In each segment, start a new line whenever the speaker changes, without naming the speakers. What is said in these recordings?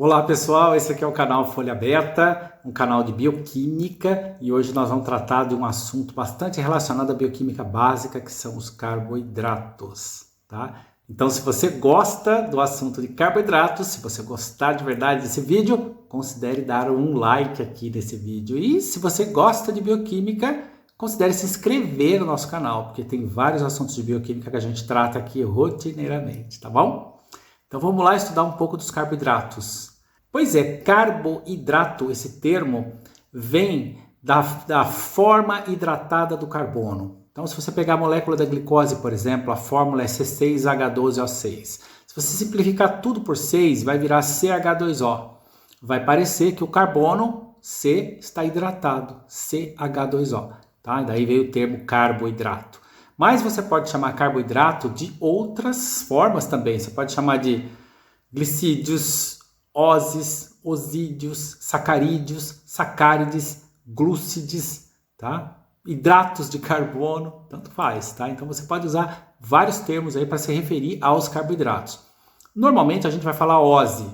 Olá pessoal, esse aqui é o canal Folha Beta, um canal de bioquímica, e hoje nós vamos tratar de um assunto bastante relacionado à bioquímica básica, que são os carboidratos, tá? Então, se você gosta do assunto de carboidratos, se você gostar de verdade desse vídeo, considere dar um like aqui nesse vídeo. E se você gosta de bioquímica, considere se inscrever no nosso canal, porque tem vários assuntos de bioquímica que a gente trata aqui rotineiramente, tá bom? Então vamos lá estudar um pouco dos carboidratos. Pois é, carboidrato, esse termo, vem da forma hidratada do carbono. Então, se você pegar a molécula da glicose, por exemplo, a fórmula é C6H12O6. Se você simplificar tudo por 6, vai virar CH2O. Vai parecer que o carbono, C, está hidratado, CH2O. Tá? Daí veio o termo carboidrato. Mas você pode chamar carboidrato de outras formas também. Você pode chamar de glicídios, ósis, osídeos, sacarídeos, sacárides, glúcides, tá? Hidratos de carbono, tanto faz, tá? Então você pode usar vários termos aí para se referir aos carboidratos. Normalmente a gente vai falar ose.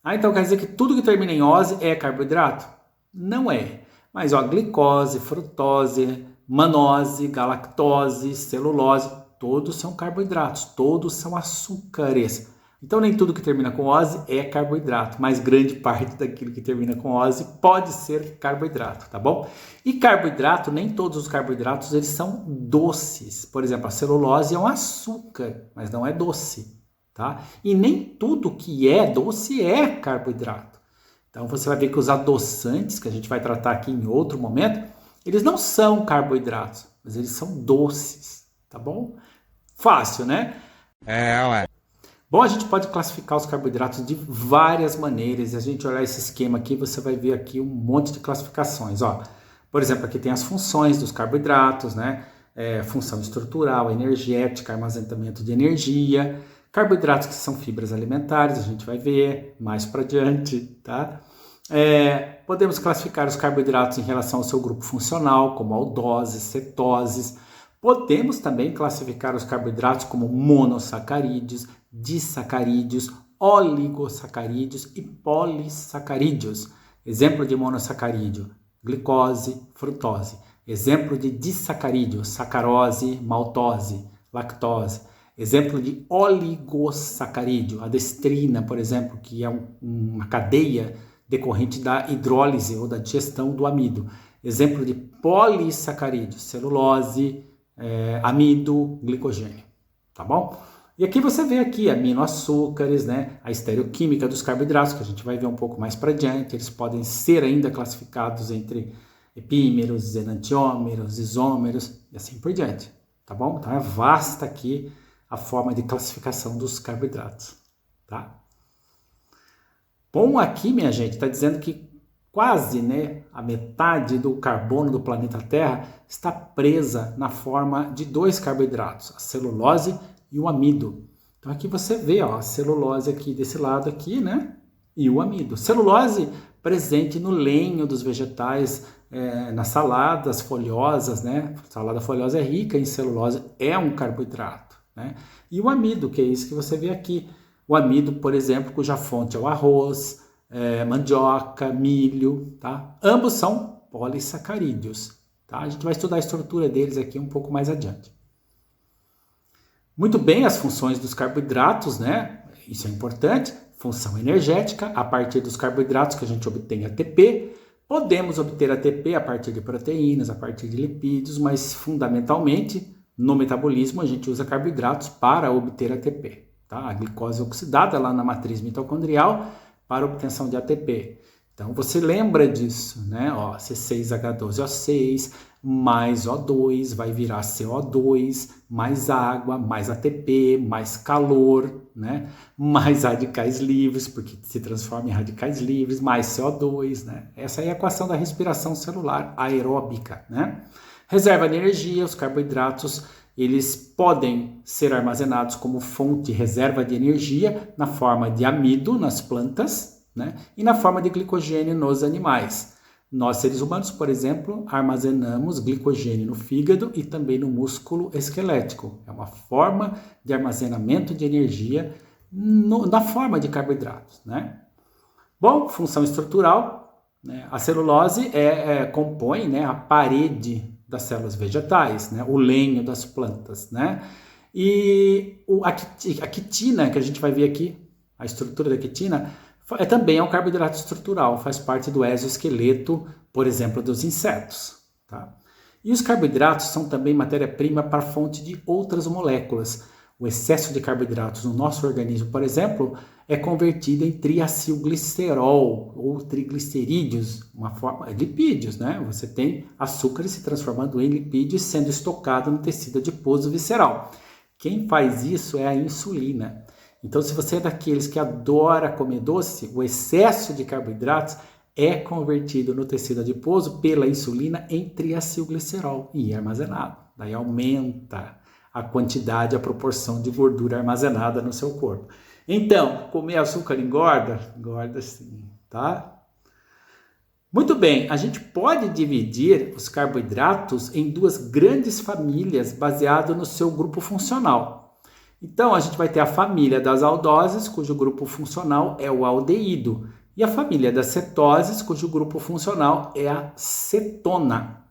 Então quer dizer que tudo que termina em ose é carboidrato? Não é. Mas ó, glicose, frutose, manose, galactose, celulose, todos são carboidratos, todos são açúcares. Então nem tudo que termina com ose é carboidrato, mas grande parte daquilo que termina com ose pode ser carboidrato, tá bom? E carboidrato, nem todos os carboidratos eles são doces. Por exemplo, a celulose é um açúcar, mas não é doce, tá? E nem tudo que é doce é carboidrato. Então você vai ver que os adoçantes, que a gente vai tratar aqui em outro momento, eles não são carboidratos, mas eles são doces, tá bom? Fácil, né?
Ué.
Bom, a gente pode classificar os carboidratos de várias maneiras. Se a gente olhar esse esquema aqui, você vai ver aqui um monte de classificações. Ó, por exemplo, aqui tem as funções dos carboidratos, né? Função estrutural, energética, armazenamento de energia. Carboidratos que são fibras alimentares, a gente vai ver mais para diante, tá? Podemos classificar os carboidratos em relação ao seu grupo funcional, como aldoses, cetoses. Podemos também classificar os carboidratos como monossacarídeos, disacarídeos, oligosacarídeos e polissacarídeos. Exemplo de monossacarídeo, glicose, frutose. Exemplo de disacarídeo, sacarose, maltose, lactose. Exemplo de oligosacarídeo, a destrina, por exemplo, que é uma cadeia decorrente da hidrólise ou da digestão do amido. Exemplo de polissacarídeo, celulose, amido, glicogênio, tá bom? E aqui você vê aqui aminoáçucares, né? A estereoquímica dos carboidratos, que a gente vai ver um pouco mais para diante. Eles podem ser ainda classificados entre epímeros, enantiômeros, isômeros e assim por diante, tá bom? Então é vasta aqui a forma de classificação dos carboidratos, tá? Bom, aqui, minha gente, está dizendo que quase, né, a metade do carbono do planeta Terra está presa na forma de dois carboidratos, a celulose e o amido. Então aqui você vê, ó, a celulose aqui desse lado aqui, né, e o amido. Celulose presente no lenho dos vegetais, nas saladas folhosas, né, salada folhosa é rica em celulose, é um carboidrato, né, e o amido, que é isso que você vê aqui. O amido, por exemplo, cuja fonte é o arroz, mandioca, milho, tá? Ambos são polissacarídeos, tá? A gente vai estudar a estrutura deles aqui um pouco mais adiante. Muito bem, as funções dos carboidratos, né? Isso é importante. Função energética, a partir dos carboidratos que a gente obtém ATP. Podemos obter ATP a partir de proteínas, a partir de lipídios, mas fundamentalmente no metabolismo a gente usa carboidratos para obter ATP. Tá? A glicose oxidada lá na matriz mitocondrial para obtenção de ATP. Então você lembra disso, né? Ó, C6H12O6 mais O2 vai virar CO2, mais água, mais ATP, mais calor, né? Mais radicais livres, porque se transforma em radicais livres, mais CO2, né? Essa é a equação da respiração celular aeróbica, né? Reserva de energia, os carboidratos eles podem ser armazenados como fonte reserva de energia na forma de amido nas plantas, né? E na forma de glicogênio nos animais. Nós, seres humanos, por exemplo, armazenamos glicogênio no fígado e também no músculo esquelético. É uma forma de armazenamento de energia na forma de carboidratos, né? Bom, função estrutural, né? A celulose compõe, né, a parede das células vegetais, né, o lenho das plantas, né? E a quitina, que a gente vai ver aqui, a estrutura da quitina, também é um carboidrato estrutural, faz parte do exoesqueleto, por exemplo, dos insetos, tá? E os carboidratos são também matéria-prima para a fonte de outras moléculas. O excesso de carboidratos no nosso organismo, por exemplo, é convertido em triacilglicerol ou triglicerídeos, uma forma de lipídios, né? Você tem açúcares se transformando em lipídios sendo estocado no tecido adiposo visceral. Quem faz isso é a insulina. Então, se você é daqueles que adora comer doce, o excesso de carboidratos é convertido no tecido adiposo pela insulina em triacilglicerol e é armazenado. Daí aumenta a quantidade, a proporção de gordura armazenada no seu corpo. Então, comer açúcar engorda? Engorda sim, tá? Muito bem, a gente pode dividir os carboidratos em duas grandes famílias baseado no seu grupo funcional. Então, a gente vai ter a família das aldoses, cujo grupo funcional é o aldeído, e a família das cetoses, cujo grupo funcional é a cetona.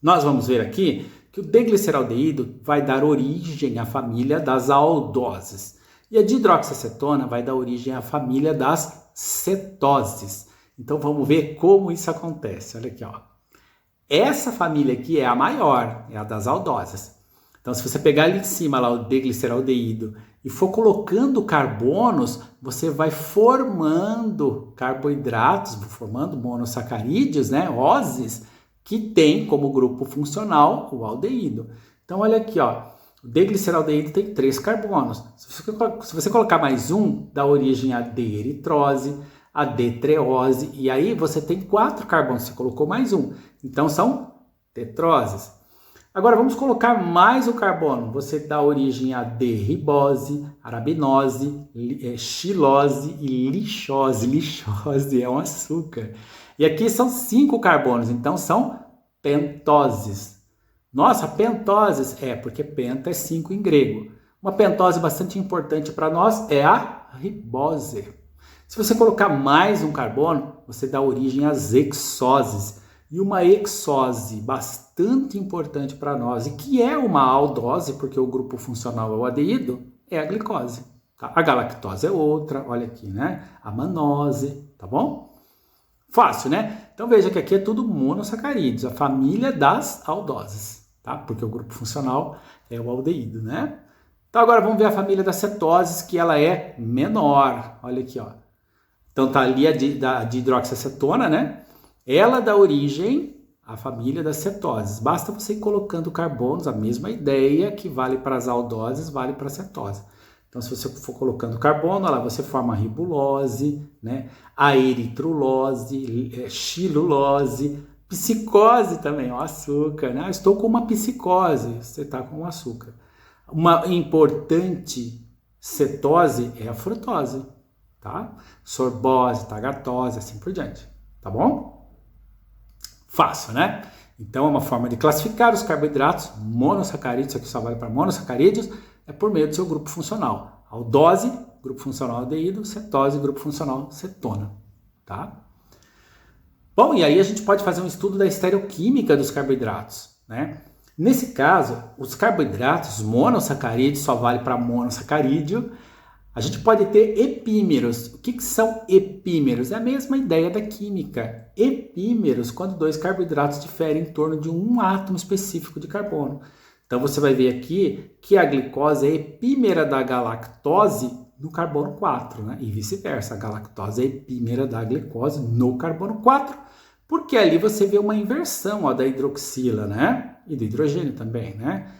Nós vamos ver aqui que o D-gliceraldeído vai dar origem à família das aldoses, e a dihidroxiacetona vai dar origem à família das cetoses. Então vamos ver como isso acontece. Olha aqui, ó. Essa família aqui é a maior, é a das aldoses. Então se você pegar ali em cima lá o D-gliceraldeído e for colocando carbonos, você vai formando carboidratos, formando monossacarídeos, né, oses, que tem como grupo funcional o aldeído. Então olha aqui, ó. O D-gliceraldeído tem 3 carbonos. Se você colocar mais um, dá origem a D-eritrose, a D-treose, e aí você tem 4 carbonos, você colocou mais um. Então são tetroses. Agora vamos colocar mais um carbono. Você dá origem a D-ribose, arabinose, xilose e lixose. Lixose é um açúcar. E aqui são 5 carbonos, então são pentoses. Nossa, pentoses porque penta é 5 em grego. Uma pentose bastante importante para nós é a ribose. Se você colocar mais um carbono, você dá origem às hexoses. E uma hexose bastante importante para nós, e que é uma aldose, porque o grupo funcional é o aldeído, é a glicose. Tá? A galactose é outra, olha aqui, né? A manose, tá bom? Fácil, né? Então veja que aqui é tudo monossacarídeos, a família das aldoses, tá? Porque o grupo funcional é o aldeído, né? Então agora vamos ver a família das cetoses, que ela é menor. Olha aqui, ó. Então tá ali a dihidroxiacetona, né? Ela dá origem à família das cetoses. Basta você ir colocando carbonos, a mesma ideia que vale para as aldoses, vale para a cetose. Então, se você for colocando carbono, lá você forma a ribulose, né? A eritrulose, xilulose, psicose também, o açúcar, né? Estou com uma psicose, você está com açúcar. Uma importante cetose é a frutose, tá? Sorbose, tagatose, assim por diante, tá bom? Fácil, né? Então, é uma forma de classificar os carboidratos monossacarídeos, isso aqui só vale para monossacarídeos, é por meio do seu grupo funcional. Aldose, grupo funcional aldeído, cetose, grupo funcional cetona, tá? Bom, e aí a gente pode fazer um estudo da estereoquímica dos carboidratos, né? Nesse caso, os carboidratos monossacarídeos só vale para monossacarídeo. A gente pode ter epímeros. O que são epímeros? É a mesma ideia da química. Epímeros, quando dois carboidratos diferem em torno de um átomo específico de carbono. Então você vai ver aqui que a glicose é epímera da galactose no carbono 4, né? E vice-versa, a galactose é epímera da glicose no carbono 4, porque ali você vê uma inversão, ó, da hidroxila, né? E do hidrogênio também, né?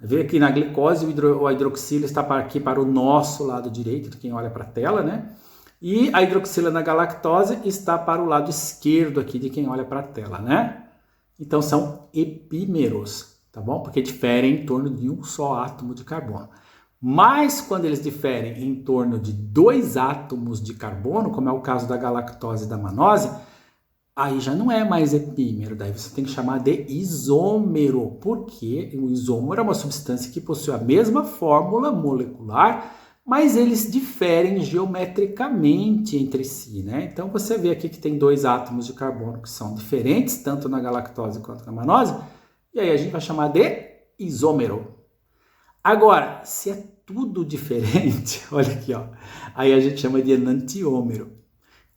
Vê aqui na glicose a hidroxila está aqui para o nosso lado direito, de quem olha para a tela, né? E a hidroxila na galactose está para o lado esquerdo aqui de quem olha para a tela, né? Então são epímeros, tá bom? Porque diferem em torno de um só átomo de carbono. Mas quando eles diferem em torno de 2 átomos de carbono, como é o caso da galactose e da manose, aí já não é mais epímero, daí você tem que chamar de isômero, porque o isômero é uma substância que possui a mesma fórmula molecular mas eles diferem geometricamente entre si, né? Então você vê aqui que tem dois átomos de carbono que são diferentes, tanto na galactose quanto na manose, e aí a gente vai chamar de isômero. Agora, se é tudo diferente, olha aqui, ó, aí a gente chama de enantiômero.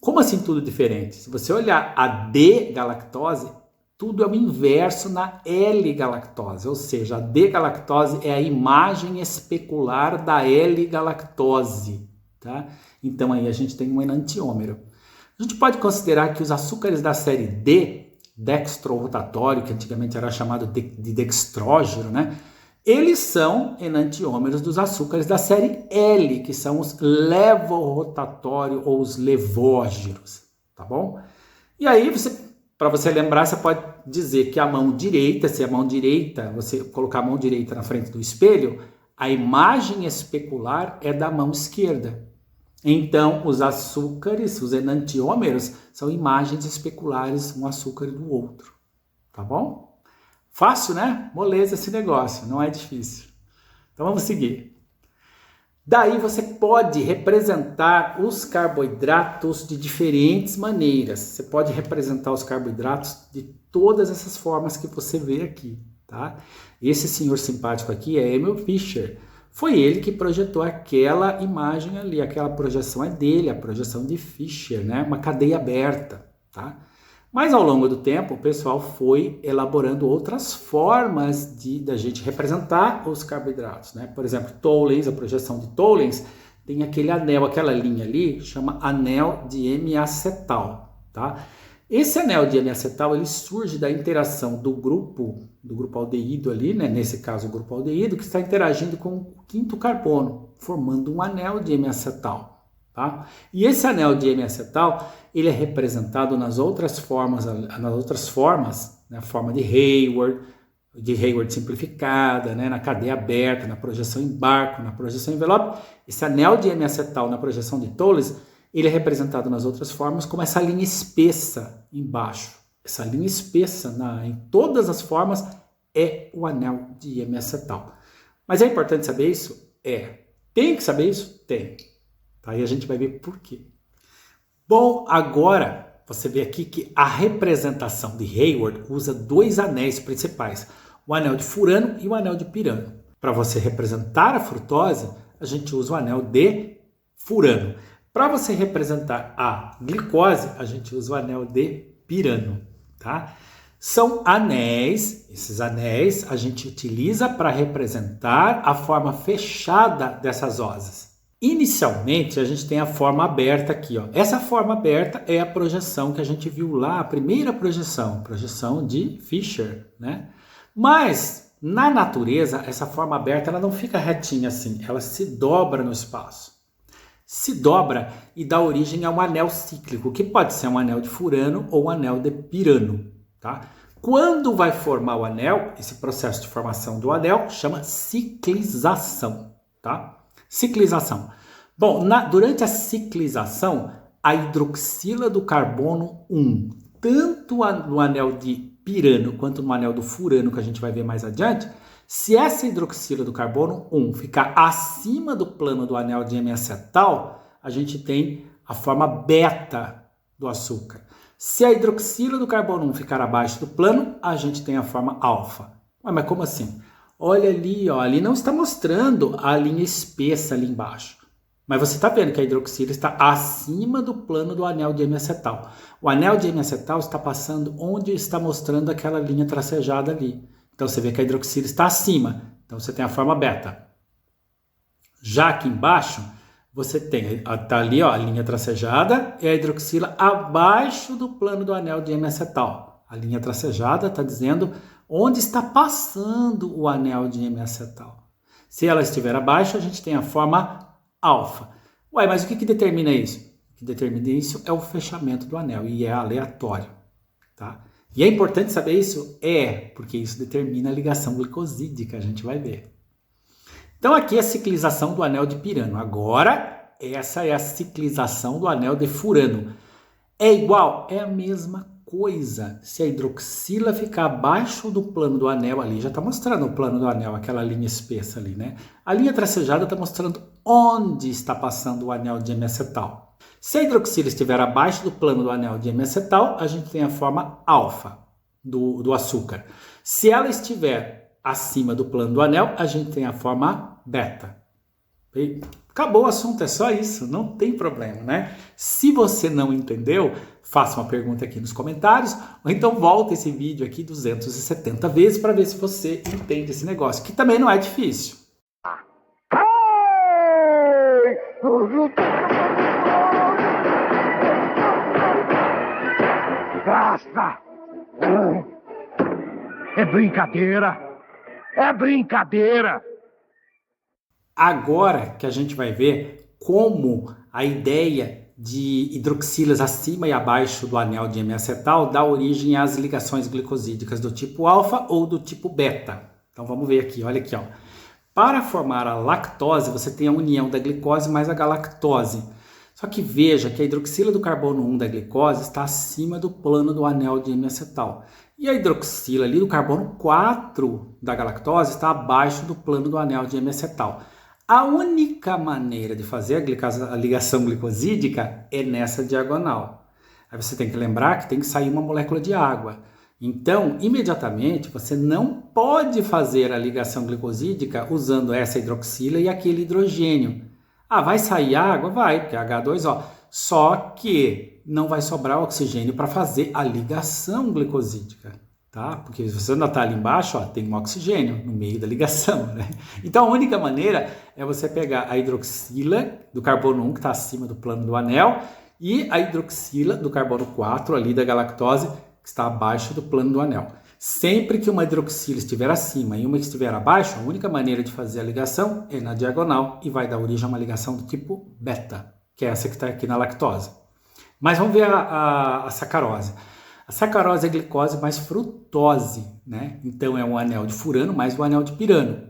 Como assim tudo diferente? Se você olhar a D-galactose, tudo é o inverso na L-galactose, ou seja, a D-galactose é a imagem especular da L-galactose, tá? Então aí a gente tem um enantiômero. A gente pode considerar que os açúcares da série D, dextrorotatório, que antigamente era chamado de dextrógeno, né? Eles são enantiômeros dos açúcares da série L, que são os levorotatório ou os levógeros, tá bom? E aí, para você lembrar, você pode dizer que a mão direita, se a mão direita, você colocar a mão direita na frente do espelho, a imagem especular é da mão esquerda. Então, os açúcares, os enantiômeros, são imagens especulares um açúcar do outro, tá bom? Fácil, né? Moleza esse negócio, não é difícil. Então vamos seguir. Daí você pode representar os carboidratos de diferentes maneiras. Você pode representar os carboidratos de todas essas formas que você vê aqui, tá? Esse senhor simpático aqui é Emil Fischer. Foi ele que projetou aquela imagem ali, aquela projeção é dele, a projeção de Fischer, né? Uma cadeia aberta, tá? Mas ao longo do tempo, o pessoal foi elaborando outras formas da gente representar os carboidratos, né? Por exemplo, Tollens, a projeção de Tollens, tem aquele anel, aquela linha ali, chama anel de M-acetal, tá? Esse anel de M-acetal, ele surge da interação do grupo aldeído ali, né? Nesse caso, o grupo aldeído, que está interagindo com o quinto carbono, formando um anel de M-acetal. Tá? E esse anel de M-acetal, ele é representado nas outras formas, na forma de Hayward simplificada, né? Na cadeia aberta, na projeção em barco, na projeção em envelope. Esse anel de M-acetal na projeção de Tollens, ele é representado nas outras formas como essa linha espessa embaixo. Essa linha espessa em todas as formas é o anel de M-acetal. Mas é importante saber isso? Tem que saber isso? Tem. Aí a gente vai ver por quê. Bom, agora você vê aqui que a representação de Hayward usa dois anéis principais, o anel de furano e o anel de pirano. Para você representar a frutose, a gente usa o anel de furano. Para você representar a glicose, a gente usa o anel de pirano, tá? São anéis, esses anéis a gente utiliza para representar a forma fechada dessas oses. Inicialmente, a gente tem a forma aberta aqui, ó. Essa forma aberta é a projeção que a gente viu lá, a primeira projeção de Fischer, né? Mas, na natureza, essa forma aberta ela não fica retinha assim, ela se dobra no espaço. Se dobra e dá origem a um anel cíclico, que pode ser um anel de furano ou um anel de pirano, tá? Quando vai formar o anel, esse processo de formação do anel chama ciclização, tá? Ciclização. Bom, durante a ciclização, a hidroxila do carbono 1, tanto no anel de pirano quanto no anel do furano, que a gente vai ver mais adiante, se essa hidroxila do carbono 1 ficar acima do plano do anel de M-acetal, a gente tem a forma beta do açúcar. Se a hidroxila do carbono 1 ficar abaixo do plano, a gente tem a forma alfa. Mas como assim? Olha ali, ó, ali não está mostrando a linha espessa ali embaixo. Mas você está vendo que a hidroxila está acima do plano do anel de M-acetal. O anel de M-acetal está passando onde está mostrando aquela linha tracejada ali. Então você vê que a hidroxila está acima. Então você tem a forma beta. Já aqui embaixo, você tem, está ali ó, a linha tracejada e a hidroxila abaixo do plano do anel de M-acetal. A linha tracejada está dizendo onde está passando o anel de M-acetal. Se ela estiver abaixo, a gente tem a forma alfa. Ué, mas o que determina isso? O que determina isso é o fechamento do anel e é aleatório, tá? E é importante saber isso? Porque isso determina a ligação glicosídica, a gente vai ver. Então aqui é a ciclização do anel de pirano. Agora, essa é a ciclização do anel de furano. É igual? É a mesma coisa. coisa se a hidroxila ficar abaixo do plano do anel ali. Já está mostrando o plano do anel, aquela linha espessa ali, né? A linha tracejada está mostrando onde está passando o anel de diacetal. Se a hidroxila estiver abaixo do plano do anel de diacetal, a gente tem a forma alfa do açúcar. Se ela estiver acima do plano do anel, a gente tem a forma beta. E acabou o assunto, é só isso, não tem problema, né? Se você não entendeu, faça uma pergunta aqui nos comentários, ou então volta esse vídeo aqui 270 vezes para ver se você entende esse negócio, que também não é difícil.
Basta! É brincadeira! É brincadeira!
Agora que a gente vai ver como a ideia de hidroxilas acima e abaixo do anel de diacetal dá origem às ligações glicosídicas do tipo alfa ou do tipo beta. Então vamos ver aqui, olha aqui, ó. Para formar a lactose, você tem a união da glicose mais a galactose. Só que veja que a hidroxila do carbono 1 da glicose está acima do plano do anel de diacetal. E a hidroxila ali do carbono 4 da galactose está abaixo do plano do anel de diacetal. A única maneira de fazer a ligação glicosídica é nessa diagonal. Aí você tem que lembrar que tem que sair uma molécula de água. Então, imediatamente, você não pode fazer a ligação glicosídica usando essa hidroxila e aquele hidrogênio. Ah, vai sair água? Vai, porque é H2O. Só que não vai sobrar oxigênio para fazer a ligação glicosídica. Tá? Porque se você ainda está ali embaixo, ó, tem um oxigênio no meio da ligação, né? Então a única maneira é você pegar a hidroxila do carbono 1, que está acima do plano do anel, e a hidroxila do carbono 4, ali da galactose, que está abaixo do plano do anel. Sempre que uma hidroxila estiver acima e uma que estiver abaixo, a única maneira de fazer a ligação é na diagonal e vai dar origem a uma ligação do tipo beta, que é essa que está aqui na lactose. Mas vamos ver a sacarose. A sacarose é glicose mais frutose, né? Então é um anel de furano mais um anel de pirano.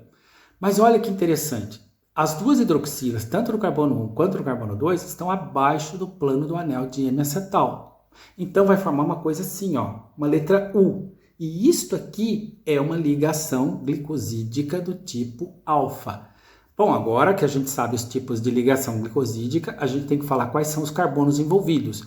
Mas olha que interessante, as duas hidroxilas, tanto no carbono 1 quanto no carbono 2, estão abaixo do plano do anel de diacetal. Então vai formar uma coisa assim, ó, uma letra U. E isto aqui é uma ligação glicosídica do tipo alfa. Bom, agora que a gente sabe os tipos de ligação glicosídica, a gente tem que falar quais são os carbonos envolvidos.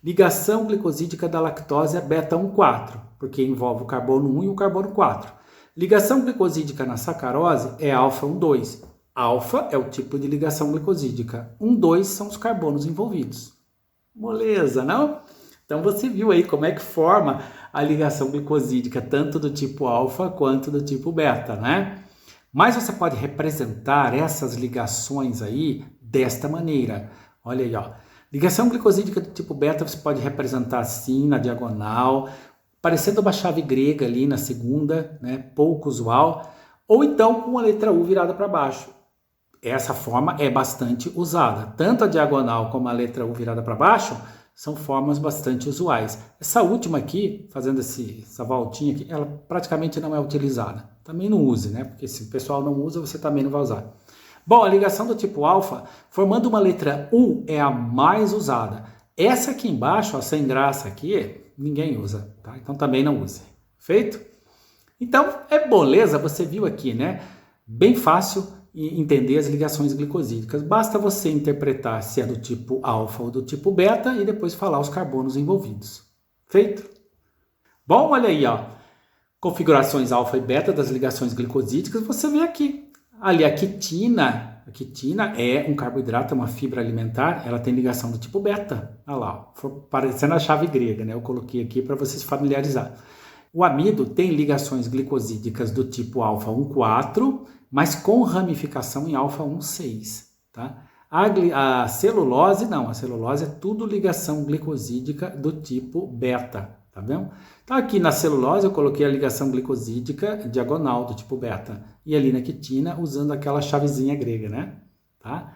Ligação glicosídica da lactose é beta-1,4, porque envolve o carbono 1 e o carbono 4. Ligação glicosídica na sacarose é alfa-1,2. Alfa é o tipo de ligação glicosídica. 1,2 são os carbonos envolvidos. Moleza, não? Então você viu aí como é que forma a ligação glicosídica, tanto do tipo alfa quanto do tipo beta, né? Mas você pode representar essas ligações aí desta maneira. Olha aí, ó. Ligação glicosídica do tipo beta você pode representar assim, na diagonal, parecendo uma chave grega ali na segunda, né? Pouco usual. Ou então com a letra U virada para baixo. Essa forma é bastante usada. Tanto a diagonal como a letra U virada para baixo são formas bastante usuais. Essa última aqui, fazendo essa voltinha aqui, ela praticamente não é utilizada. Também não use, né? Porque se o pessoal não usa, você também não vai usar. Bom, a ligação do tipo alfa, formando uma letra U, é a mais usada. Essa aqui embaixo, ó, sem graça aqui, ninguém usa, tá? Então também não use. Feito? Então, é beleza, você viu aqui, né? Bem fácil entender as ligações glicosídicas. Basta você interpretar se é do tipo alfa ou do tipo beta e depois falar os carbonos envolvidos. Feito? Bom, olha aí, ó. Configurações alfa e beta das ligações glicosídicas, você vê aqui. Ali a quitina é um carboidrato, é uma fibra alimentar, ela tem ligação do tipo beta. Olha lá, ó, parecendo a chave grega, né? Eu coloquei aqui para você se familiarizar. O amido tem ligações glicosídicas do tipo alfa-1,4, mas com ramificação em alfa-1,6, tá? A celulose não, a celulose é tudo ligação glicosídica do tipo beta, tá vendo? Então aqui na celulose eu coloquei a ligação glicosídica diagonal do tipo beta e ali na quitina usando aquela chavezinha grega, né? Tá?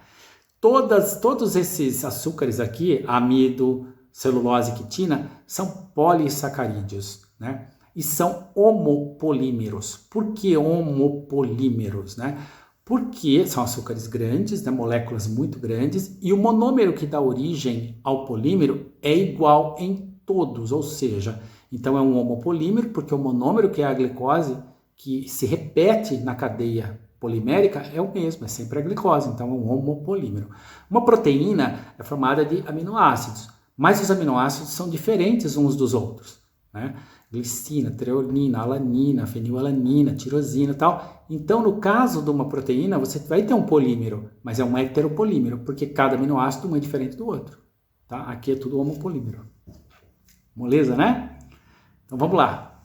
Todos esses açúcares aqui, amido, celulose e quitina, são polissacarídeos, né? E são homopolímeros. Por que homopolímeros, né? Porque são açúcares grandes, né? Moléculas muito grandes, e o monômero que dá origem ao polímero é igual em todos, ou seja, então é um homopolímero, porque o monômero, que é a glicose, que se repete na cadeia polimérica, é o mesmo, é sempre a glicose, então é um homopolímero. Uma proteína é formada de aminoácidos, mas os aminoácidos são diferentes uns dos outros, né? Glicina, treonina, alanina, fenilalanina, tirosina e tal. Então, no caso de uma proteína, você vai ter um polímero, mas é um heteropolímero, porque cada aminoácido um é diferente do outro. Tá? Aqui é tudo homopolímero. Moleza, né? Então, vamos lá.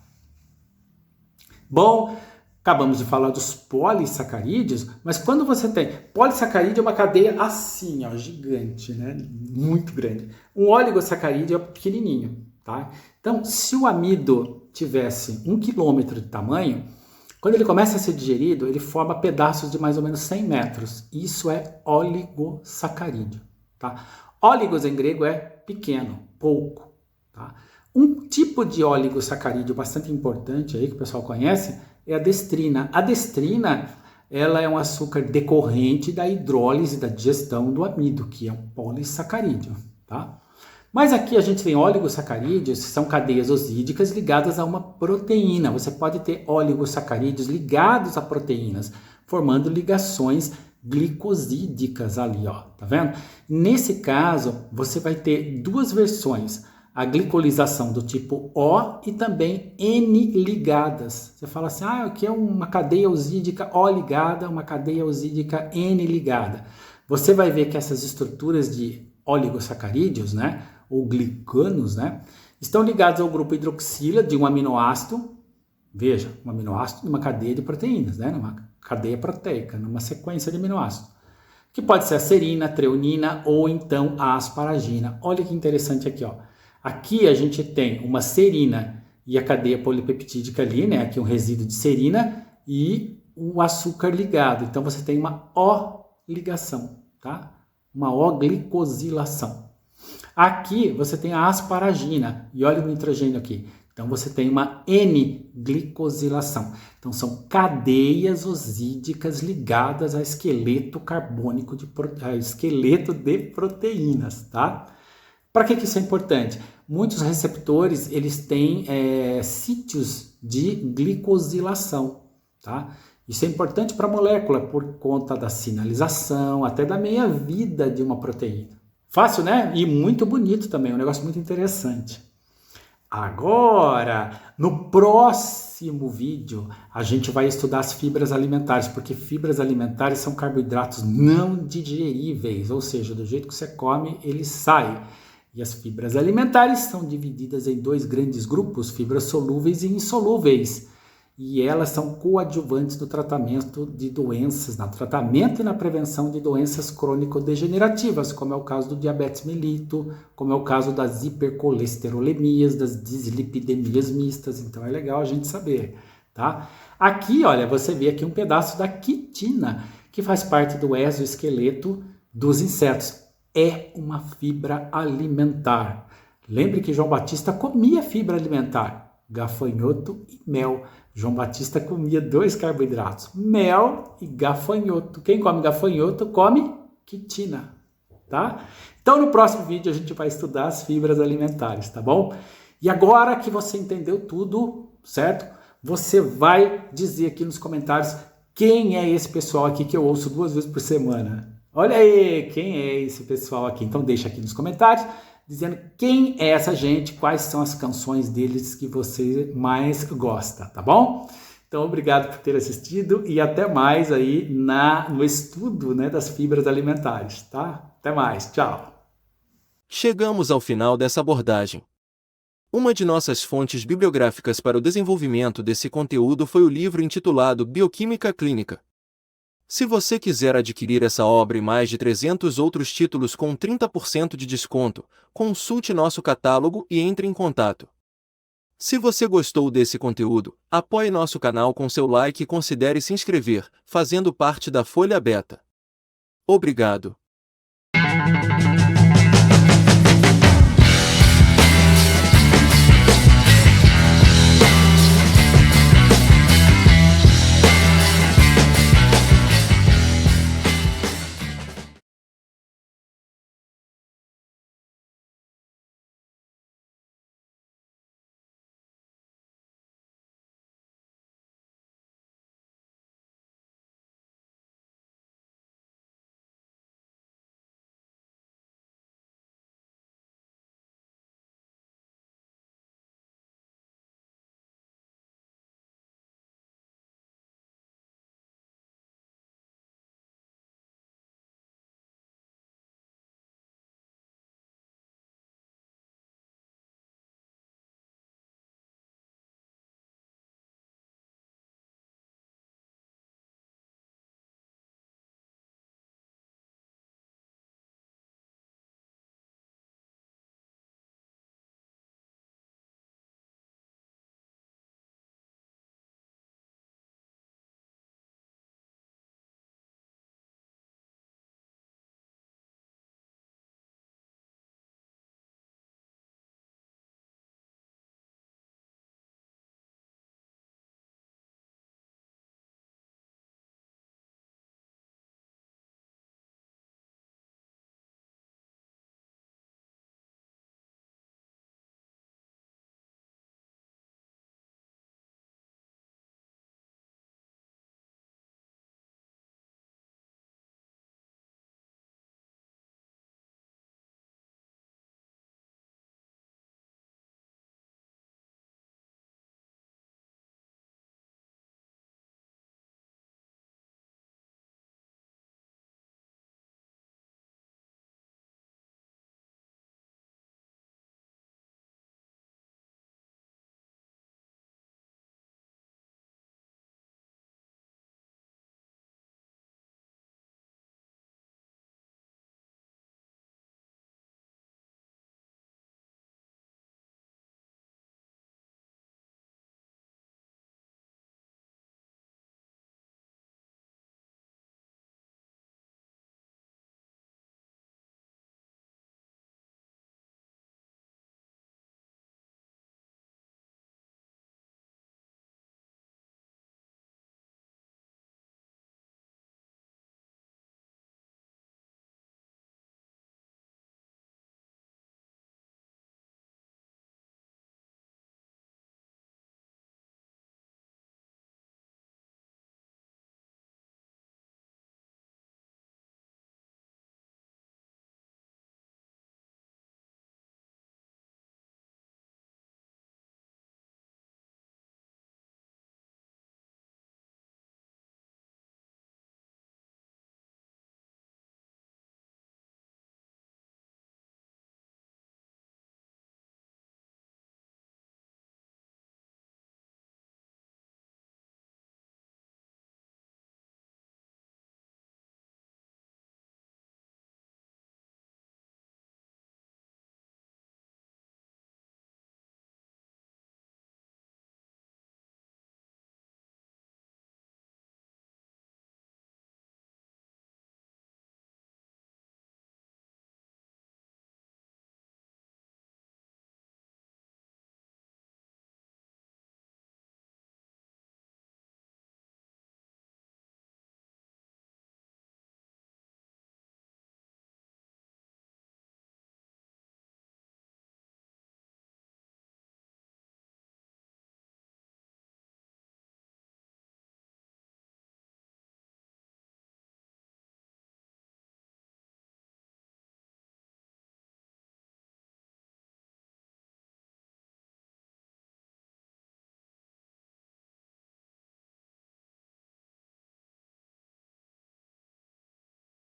Bom, acabamos de falar dos polissacarídeos, mas quando você tem... Polissacarídeo é uma cadeia assim, ó, gigante, né? Muito grande. Um oligosacarídeo é pequenininho, tá? Então, se o amido tivesse 1 quilômetro de tamanho, quando ele começa a ser digerido, ele forma pedaços de mais ou menos 100 metros. Isso é oligosacarídeo, tá? Oligos em grego é pequeno, pouco, tá? Um tipo de oligosacarídeo bastante importante aí que o pessoal conhece é a destrina. A destrina, ela é um açúcar decorrente da hidrólise da digestão do amido, que é um polissacarídeo, tá? Mas aqui a gente tem oligosacarídeos, que são cadeias osídicas ligadas a uma proteína. Você pode ter oligosacarídeos ligados a proteínas, formando ligações glicosídicas ali, ó, tá vendo? Nesse caso, você vai ter duas versões, a glicolização do tipo O e também N ligadas. Você fala assim, aqui é uma cadeia osídica O ligada, uma cadeia osídica N ligada. Você vai ver que essas estruturas de oligosacarídeos, né, ou glicanos, né, estão ligados ao grupo hidroxila de um aminoácido, veja, um aminoácido numa cadeia de proteínas, né, numa cadeia proteica, numa sequência de aminoácidos, que pode ser a serina, a treonina ou então a asparagina. Olha que interessante aqui, ó. Aqui a gente tem uma serina e a cadeia polipeptídica ali, né, aqui um resíduo de serina e o açúcar ligado. Então você tem uma O ligação, tá? Uma O-glicosilação. Aqui você tem a asparagina, e olha o nitrogênio aqui. Então você tem uma N-glicosilação. Então são cadeias osídicas ligadas a esqueleto carbônico, a esqueleto de proteínas, tá? Para que isso é importante? Muitos receptores eles têm sítios de glicosilação, tá? Isso é importante para a molécula por conta da sinalização, até da meia-vida de uma proteína. Fácil, né? E muito bonito também, um negócio muito interessante. Agora, no próximo vídeo, a gente vai estudar as fibras alimentares, porque fibras alimentares são carboidratos não digeríveis, ou seja, do jeito que você come, ele sai. E as fibras alimentares são divididas em dois grandes grupos, fibras solúveis e insolúveis. E elas são coadjuvantes no tratamento de doenças, no tratamento e na prevenção de doenças crônico-degenerativas, como é o caso do diabetes mellitus, como é o caso das hipercolesterolemias, das dislipidemias mistas. Então é legal a gente saber, tá? Aqui, olha, você vê aqui um pedaço da quitina, que faz parte do exoesqueleto dos insetos. É uma fibra alimentar. Lembre que João Batista comia fibra alimentar, gafanhoto e mel. João Batista comia 2 carboidratos, mel e gafanhoto. Quem come gafanhoto come quitina, tá? Então no próximo vídeo a gente vai estudar as fibras alimentares, tá bom? E agora que você entendeu tudo, certo? Você vai dizer aqui nos comentários quem é esse pessoal aqui que eu ouço 2 vezes por semana. Olha aí, quem é esse pessoal aqui? Então deixa aqui nos comentários dizendo quem é essa gente, quais são as canções deles que você mais gosta, tá bom? Então, obrigado por ter assistido e até mais aí no estudo, né, das fibras alimentares, tá? Até mais, tchau!
Chegamos ao final dessa abordagem. Uma de nossas fontes bibliográficas para o desenvolvimento desse conteúdo foi o livro intitulado Bioquímica Clínica. Se você quiser adquirir essa obra e mais de 300 outros títulos com 30% de desconto, consulte nosso catálogo e entre em contato. Se você gostou desse conteúdo, apoie nosso canal com seu like e considere se inscrever, fazendo parte da Folha Beta. Obrigado.